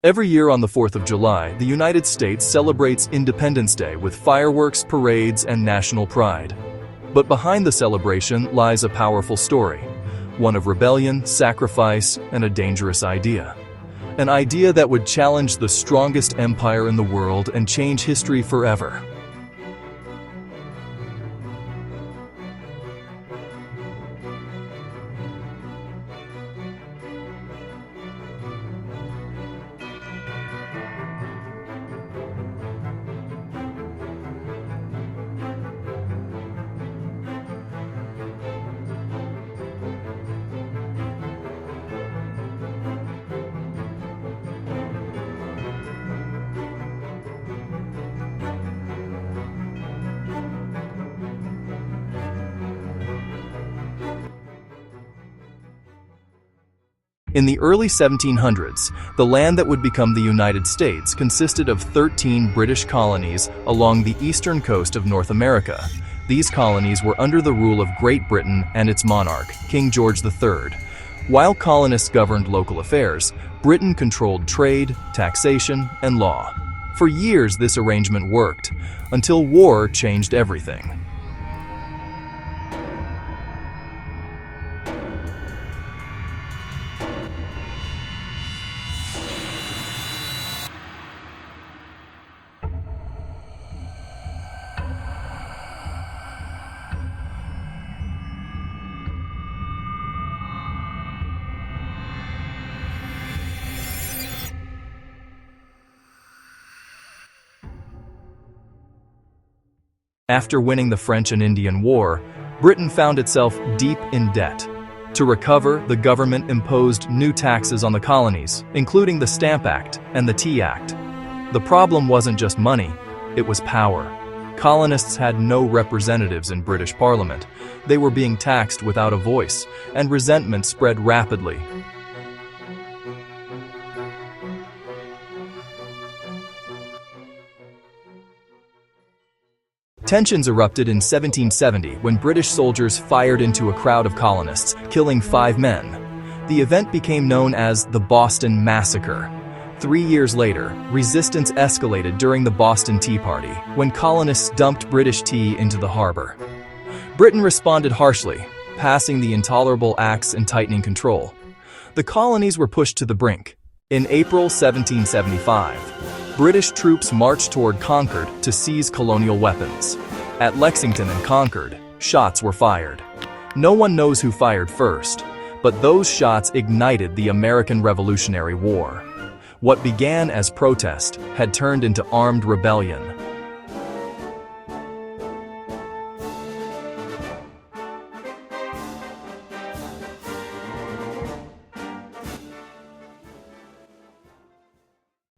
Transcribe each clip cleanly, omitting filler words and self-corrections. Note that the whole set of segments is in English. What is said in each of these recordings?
Every year on the 4th of July, the United States celebrates Independence Day with fireworks, parades, and national pride. But behind the celebration lies a powerful story, one of rebellion, sacrifice, and a dangerous idea. An idea that would challenge the strongest empire in the world and change history forever. In the early 1700s, the land that would become the United States consisted of 13 British colonies along the eastern coast of North America. These colonies were under the rule of Great Britain and its monarch, King George III. While colonists governed local affairs, Britain controlled trade, taxation, and law. For years, this arrangement worked, until war changed everything. After winning the French and Indian War, Britain found itself deep in debt. To recover, the government imposed new taxes on the colonies, including the Stamp Act and the Tea Act. The problem wasn't just money, it was power. Colonists had no representatives in British Parliament. They were being taxed without a voice, and resentment spread rapidly. Tensions erupted in 1770 when British soldiers fired into a crowd of colonists, killing 5 men. The event became known as the Boston Massacre. 3 years later, resistance escalated during the Boston Tea Party, when colonists dumped British tea into the harbor. Britain responded harshly, passing the Intolerable Acts and tightening control. The colonies were pushed to the brink. In April 1775, British troops marched toward Concord to seize colonial weapons. At Lexington and Concord, shots were fired. No one knows who fired first, but those shots ignited the American Revolutionary War. What began as protest had turned into armed rebellion.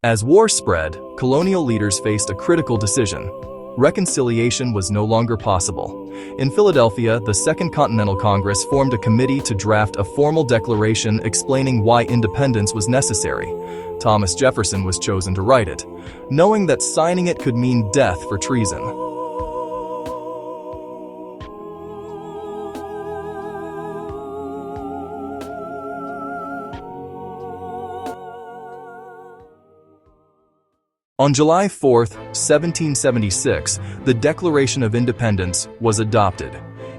As war spread, colonial leaders faced a critical decision. Reconciliation was no longer possible. In Philadelphia, the Second Continental Congress formed a committee to draft a formal declaration explaining why independence was necessary. Thomas Jefferson was chosen to write it, knowing that signing it could mean death for treason. On July 4, 1776, the Declaration of Independence was adopted.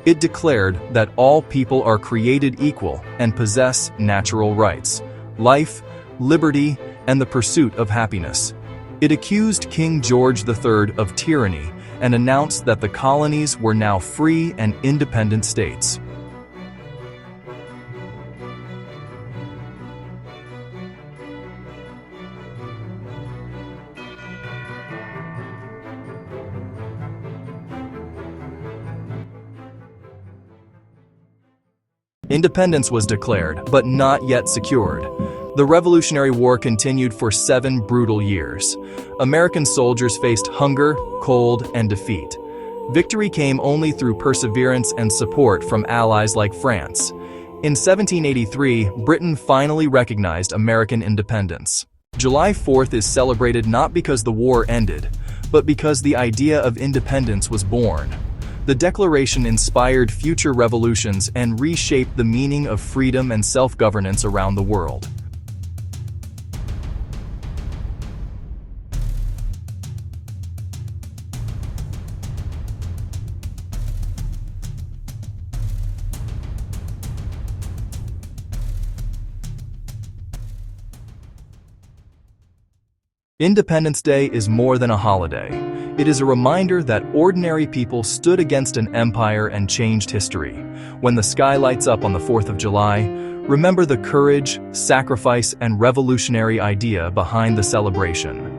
It declared that all people are created equal and possess natural rights, life, liberty, and the pursuit of happiness. It accused King George III of tyranny and announced that the colonies were now free and independent states. Independence was declared, but not yet secured. The Revolutionary War continued for 7 brutal years. American soldiers faced hunger, cold, and defeat. Victory came only through perseverance and support from allies like France. In 1783, Britain finally recognized American independence. July 4th is celebrated not because the war ended, but because the idea of independence was born. The Declaration inspired future revolutions and reshaped the meaning of freedom and self-governance around the world. Independence Day is more than a holiday. It is a reminder that ordinary people stood against an empire and changed history. When the sky lights up on the 4th of July, remember the courage, sacrifice, and revolutionary idea behind the celebration.